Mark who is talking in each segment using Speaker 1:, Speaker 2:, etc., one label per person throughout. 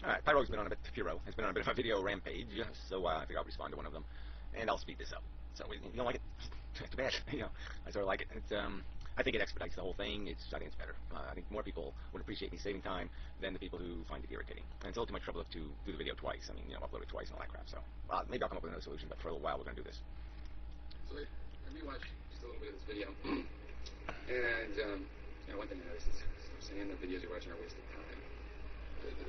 Speaker 1: All right, Pyrrho has been on a bit. Pyrrho has been on a bit of a video rampage, so I think I'll respond to one of them, and I'll speed this up. So you don't like it? Too bad. I sort of like it. I think it expedites the whole thing. I think it's better. I think more people would appreciate me saving time than the people who find it irritating. And it's a little too much trouble to do the video twice. I mean, upload it twice and all that crap. So maybe I'll come up with another solution, but for a little while we're going to do this.
Speaker 2: So I rewatched just a little bit of this video, and one thing I noticed is I'm saying the videos you're watching are a waste of time.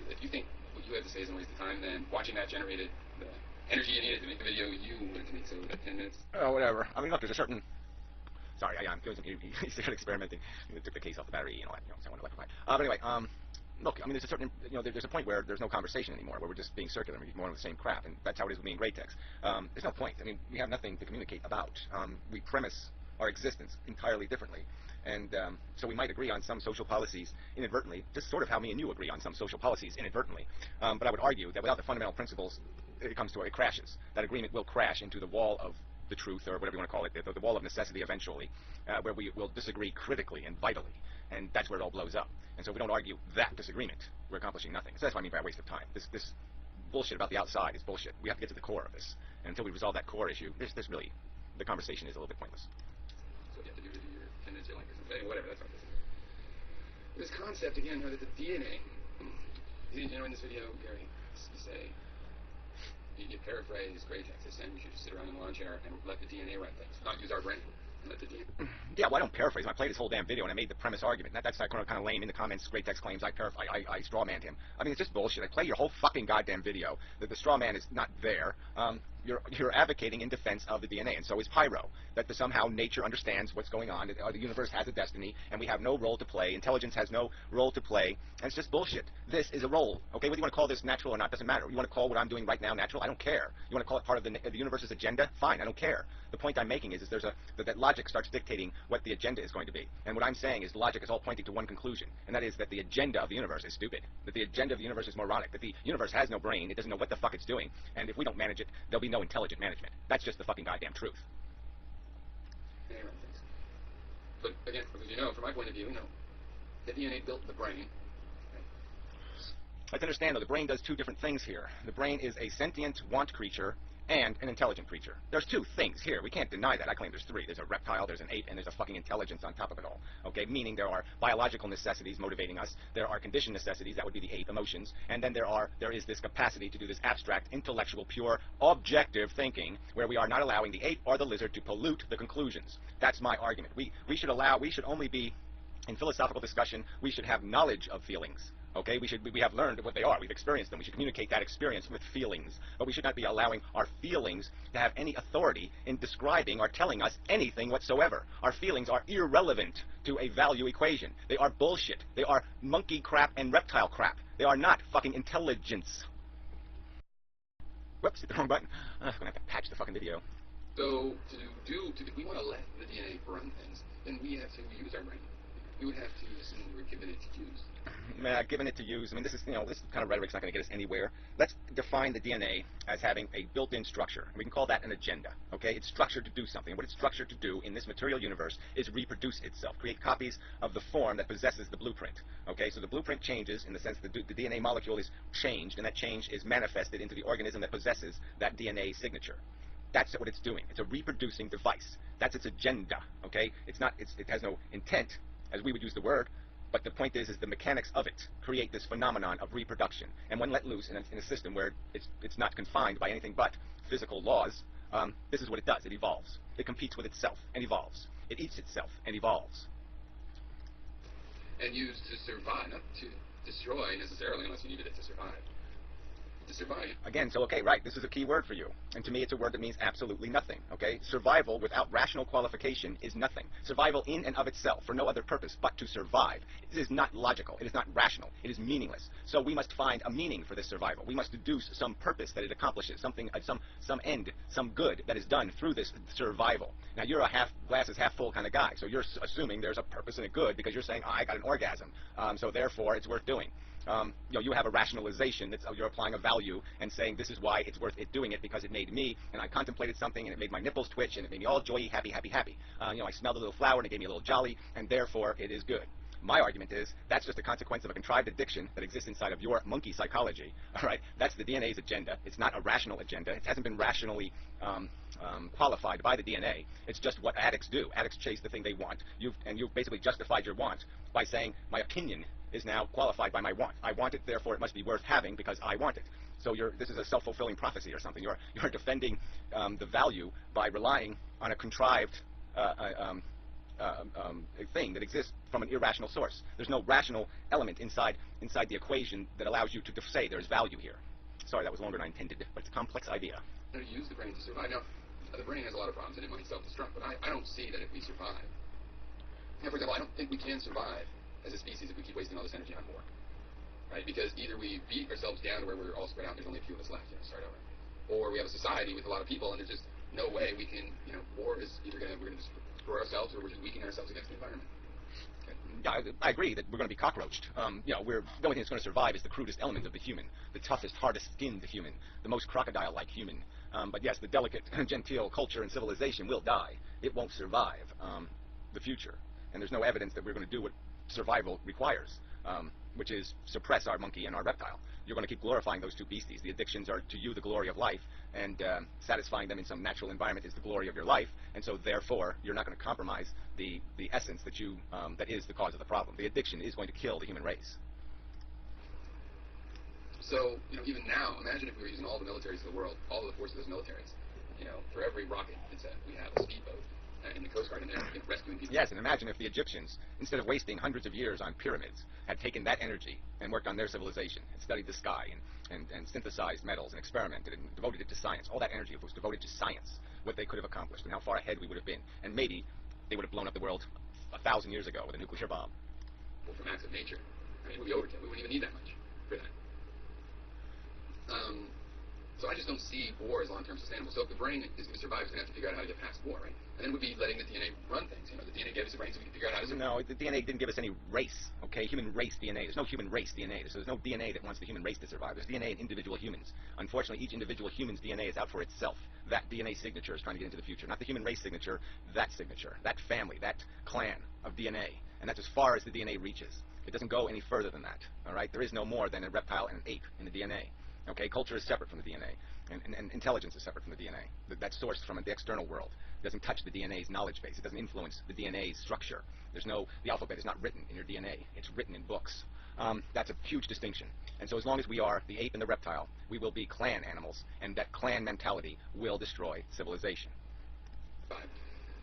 Speaker 2: If you think what you had to say is a waste of time, then watching that generated the energy you needed to make the video you wanted to make. So that 10 minutes.
Speaker 1: Oh, whatever. I mean, look, there's a certain. Sorry, I'm doing some experimenting. Took the case off the battery and all that, so I want to electrify. But anyway, look, I mean, there's a certain, there's a point where there's no conversation anymore, where we're just being circular and we're more of the same crap, and that's how it is with me and gratex. There's no point. I mean, we have nothing to communicate about. We premise our existence entirely differently. And so we might agree on some social policies inadvertently, just sort of how me and you agree on some social policies inadvertently. But I would argue that without the fundamental principles, it crashes. That agreement will crash into the wall of the truth, or whatever you want to call it, the wall of necessity eventually, where we will disagree critically and vitally. And that's where it all blows up. And so if we don't argue that disagreement, we're accomplishing nothing. So that's what I mean by a waste of time. This bullshit about the outside is bullshit. We have to get to the core of this. And until we resolve that core issue, this really, the conversation is a little bit pointless.
Speaker 2: So you have to do your tendency like or something. Whatever, that's what this is. This concept, again, that the DNA, in this video, Gary, you say, you paraphrase gratex as saying we should just sit around in a lawn chair and let the DNA run things, not use our brain. Let the DNA.
Speaker 1: Yeah, well, I don't paraphrase him. I played his whole damn video and I made the premise argument. That's kind of lame. In the comments, gratex claims I strawmanned him. I mean, it's just bullshit. I play your whole fucking goddamn video. The straw man is not there. You're advocating in defense of the DNA, and so is Pyrrho. That somehow nature understands what's going on. The universe has a destiny, and we have no role to play. Intelligence has no role to play, and it's just bullshit. This is a role, okay? Whether you want to call this natural or not doesn't matter. You want to call what I'm doing right now natural? I don't care. You want to call it part of the universe's agenda? Fine, I don't care. The point I'm making is that logic starts dictating what the agenda is going to be. And what I'm saying is logic is all pointing to one conclusion, and that is that the agenda of the universe is stupid. That the agenda of the universe is moronic. That the universe has no brain. It doesn't know what the fuck it's doing. And if we don't manage it, there'll be no intelligent management. That's just the fucking goddamn truth.
Speaker 2: But again, from my point of view, the DNA built the brain.
Speaker 1: Let's understand, though, the brain does two different things here. The brain is a sentient want creature and an intelligent creature. There's two things here. We can't deny that. I claim there's three. There's a reptile, there's an ape, and there's a fucking intelligence on top of it all. Okay, meaning there are biological necessities motivating us. There are conditioned necessities, that would be the ape, emotions, and then there is this capacity to do this abstract, intellectual, pure, objective thinking, where we are not allowing the ape or the lizard to pollute the conclusions. That's my argument. We should only be, in philosophical discussion, we should have knowledge of feelings. Okay, we have learned what they are. We've experienced them. We should communicate that experience with feelings. But we should not be allowing our feelings to have any authority in describing or telling us anything whatsoever. Our feelings are irrelevant to a value equation. They are bullshit. They are monkey crap and reptile crap. They are not fucking intelligence. Whoops, hit the wrong button. I'm going to have to patch the fucking video.
Speaker 2: So, if we want to let the DNA run things, then we have to use our brain. We would have to assume we were given it to use.
Speaker 1: Given it to use. I mean, this kind of rhetoric's not going to get us anywhere. Let's define the DNA as having a built-in structure. We can call that an agenda. Okay, it's structured to do something. What it's structured to do in this material universe is reproduce itself, create copies of the form that possesses the blueprint. Okay, so the blueprint changes in the sense that the DNA molecule is changed, and that change is manifested into the organism that possesses that DNA signature. That's what it's doing. It's a reproducing device. That's its agenda. Okay, it has no intent, as we would use the word. But the point is the mechanics of it create this phenomenon of reproduction. And when let loose in a system where it's not confined by anything but physical laws, this is what it does. It evolves. It competes with itself and evolves. It eats itself and evolves.
Speaker 2: And used to survive, not to destroy necessarily unless you needed it to survive. To survive.
Speaker 1: Again, so okay, right, this is a key word for you. And to me, it's a word that means absolutely nothing, okay? Survival without rational qualification is nothing. Survival in and of itself, for no other purpose but to survive, it is not logical. It is not rational. It is meaningless. So we must find a meaning for this survival. We must deduce some purpose that it accomplishes, something, some end, some good that is done through this survival. Now, you're a glass is half full kind of guy, so you're assuming there's a purpose and a good because you're saying, I got an orgasm, so therefore it's worth doing. You have a rationalization that you're applying a value and saying this is why it's worth it doing it because it made me, and I contemplated something and it made my nipples twitch and it made me all joy, happy, happy, happy. I smelled a little flower and it gave me a little jolly, and therefore it is good. My argument is that's just a consequence of a contrived addiction that exists inside of your monkey psychology. All right, that's the DNA's agenda. It's not a rational agenda. It hasn't been rationally qualified by the DNA. It's just what addicts do. Addicts chase the thing they want. You've basically justified your want by saying my opinion is now qualified by my want. I want it, therefore it must be worth having because I want it. So this is a self-fulfilling prophecy or something. You're defending the value by relying on a contrived a thing that exists from an irrational source. There's no rational element inside the equation that allows you to say there's value here. Sorry, that was longer than I intended, but it's a complex idea.
Speaker 2: To use the brain to survive. Now, the brain has a lot of problems and it might self-destruct, but I don't see that if we survive. For example, I don't think we can survive as a species if we keep wasting all this energy on war. Right? Because either we beat ourselves down to where we're all spread out, there's only a few of us left, start over. Or we have a society with a lot of people and there's just no way we can, war is either we're going to destroy ourselves or we're just weakening ourselves against the environment. Okay.
Speaker 1: Yeah, I agree that we're going to be cockroached. The only thing that's going to survive is the crudest element of the human, the toughest, hardest-skinned human, the most crocodile-like human. But yes, the delicate, genteel culture and civilization will die. It won't survive the future. And there's no evidence that we're going to do what survival requires, which is suppress our monkey and our reptile. You're going to keep glorifying those two beasties. The addictions are to you the glory of life, and satisfying them in some natural environment is the glory of your life, and so therefore you're not going to compromise the essence that is the cause of the problem. The addiction is going to kill the human race.
Speaker 2: So, even now, imagine if we were using all the militaries of the world, all of the forces of those militaries. For every rocket, we have a speedboat in the Coast Guard, and they're rescuing people.
Speaker 1: Yes, and imagine if the Egyptians, instead of wasting hundreds of years on pyramids, had taken that energy and worked on their civilization, and studied the sky, and synthesized metals, and experimented, and devoted it to science. All that energy, if it was devoted to science, what they could have accomplished, and how far ahead we would have been. And maybe they would have blown up the world 1,000 years ago with a nuclear bomb.
Speaker 2: Well, from acts of nature. It would be overkill. We wouldn't even need that much for that. So I just don't see war as long-term sustainable. So if the brain is going to survive, it's going to have to figure out how to get past war, right? And then we'd be letting the DNA run things. The DNA gave us the brain so we can figure out how to survive.
Speaker 1: No, the DNA didn't give us any race, okay? Human race DNA. There's no human race DNA. So there's no DNA that wants the human race to survive. There's DNA in individual humans. Unfortunately, each individual human's DNA is out for itself. That DNA signature is trying to get into the future. Not the human race signature, that family, that clan of DNA. And that's as far as the DNA reaches. It doesn't go any further than that, all right? There is no more than a reptile and an ape in the DNA. Okay, culture is separate from the DNA, and intelligence is separate from the DNA. That's sourced from the external world. It doesn't touch the DNA's knowledge base. It doesn't influence the DNA's structure. The alphabet is not written in your DNA. It's written in books. That's a huge distinction. And so as long as we are the ape and the reptile, we will be clan animals, and that clan mentality will destroy civilization.
Speaker 2: Fine.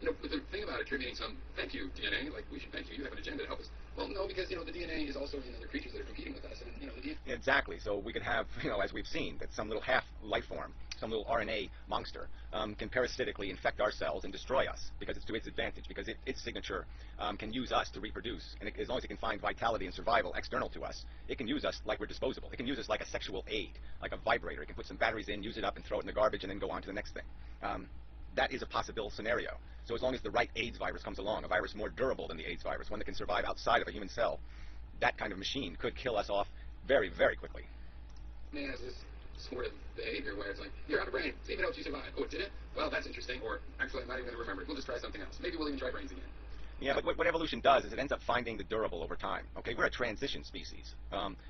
Speaker 2: But the thing about attributing some, thank you, DNA, we should thank you, you have an agenda to help us. Well, no, because, the DNA is also in other creatures that are competing with us, and, the DNA...
Speaker 1: Exactly. So we could have, as we've seen, that some little half life form, some little RNA monster, can parasitically infect our cells and destroy us because it's to its advantage, because its signature can use us to reproduce. And as long as it can find vitality and survival external to us, it can use us like we're disposable. It can use us like a sexual aid, like a vibrator. It can put some batteries in, use it up, and throw it in the garbage, and then go on to the next thing. That is a possible scenario. So as long as the right AIDS virus comes along, a virus more durable than the AIDS virus, one that can survive outside of a human cell, that kind of machine could kill us off very, very quickly.
Speaker 2: Man has this sort of behavior where it's like, here, have a brain, see if it helps you survive. Oh, it did it? Well, that's interesting. Or, actually, I'm not even going to remember it. We'll just try something else. Maybe we'll even try brains again.
Speaker 1: Yeah, but what evolution does is it ends up finding the durable over time. Okay, we're a transition species.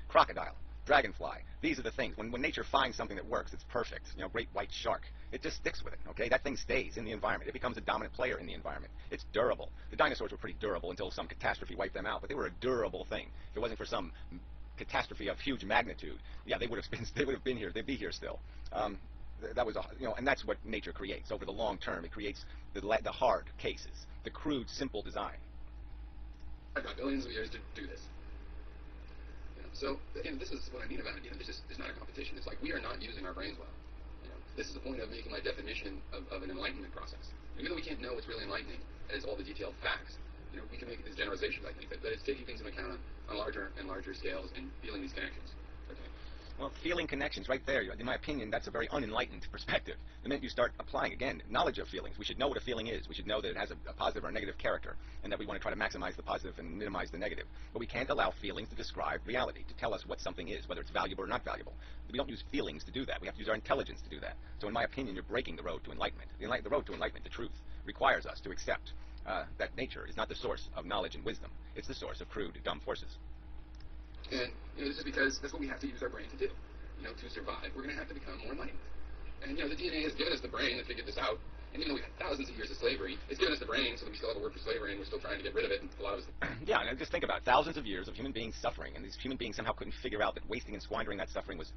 Speaker 1: Crocodile, dragonfly, these are the things. When nature finds something that works, it's perfect. Great white shark, it just sticks with it. Okay, that thing stays in the environment. It becomes a dominant player in the environment. It's durable. The dinosaurs were pretty durable until some catastrophe wiped them out, but they were a durable thing. If it wasn't for some catastrophe of huge magnitude, yeah, they would have been here. They'd be here still. That was and that's what nature creates over the long term. It creates the hard cases, the crude, simple design.
Speaker 2: I've got billions of years to do this. So, this is what I mean about it. There's not a competition. It's like we are not using our brains well. This is the point of making my definition of an enlightenment process. Even though we can't know what's really enlightening as all the detailed facts, we can make these generalizations, I think, that it's taking things into account on larger and larger scales and feeling these connections. Okay.
Speaker 1: Well, feeling connections right there, in my opinion, that's a very unenlightened perspective. The minute you start applying, again, knowledge of feelings, we should know what a feeling is. We should know that it has a positive or a negative character, and that we want to try to maximize the positive and minimize the negative. But we can't allow feelings to describe reality, to tell us what something is, whether it's valuable or not valuable. We don't use feelings to do that. We have to use our intelligence to do that. So in my opinion, you're breaking the road to enlightenment. The road to enlightenment, the truth, requires us to accept that nature is not the source of knowledge and wisdom. It's the source of crude, dumb forces.
Speaker 2: And this is because that's what we have to use our brain to do. To survive, we're going to have to become more enlightened. And the DNA has given us the brain that figured this out. And even though we've had thousands of years of slavery, it's given us the brain so that we still have a word for slavery, and we're still trying to get rid of it. And a lot of us.
Speaker 1: Yeah, and just think about it. Thousands of years of human beings suffering, and these human beings somehow couldn't figure out that wasting and squandering that suffering was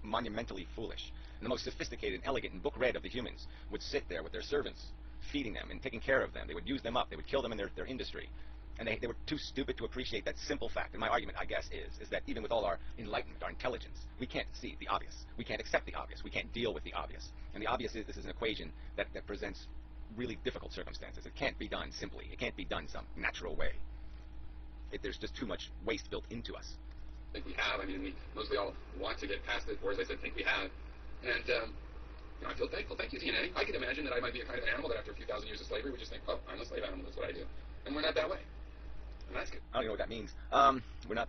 Speaker 1: monumentally foolish. And the most sophisticated and elegant and book-read of the humans would sit there with their servants, feeding them and taking care of them. They would use them up. They would kill them in their industry. And they were too stupid to appreciate that simple fact. And my argument, I guess, is that even with all our enlightenment, our intelligence, we can't see the obvious. We can't accept the obvious. We can't deal with the obvious. And the obvious is this is an equation that presents really difficult circumstances. It can't be done simply. It can't be done some natural way. There's just too much waste built into us.
Speaker 2: I think we have. I mean, we mostly all want to get past it, or as I said, think we have. And I feel thankful. Thank you, DNA. I could imagine that I might be a kind of animal that after a few thousand years of slavery would just think, oh, I'm a slave animal. That's what I do. And we're not that way. And that's good.
Speaker 1: I don't even know what that means. We're not that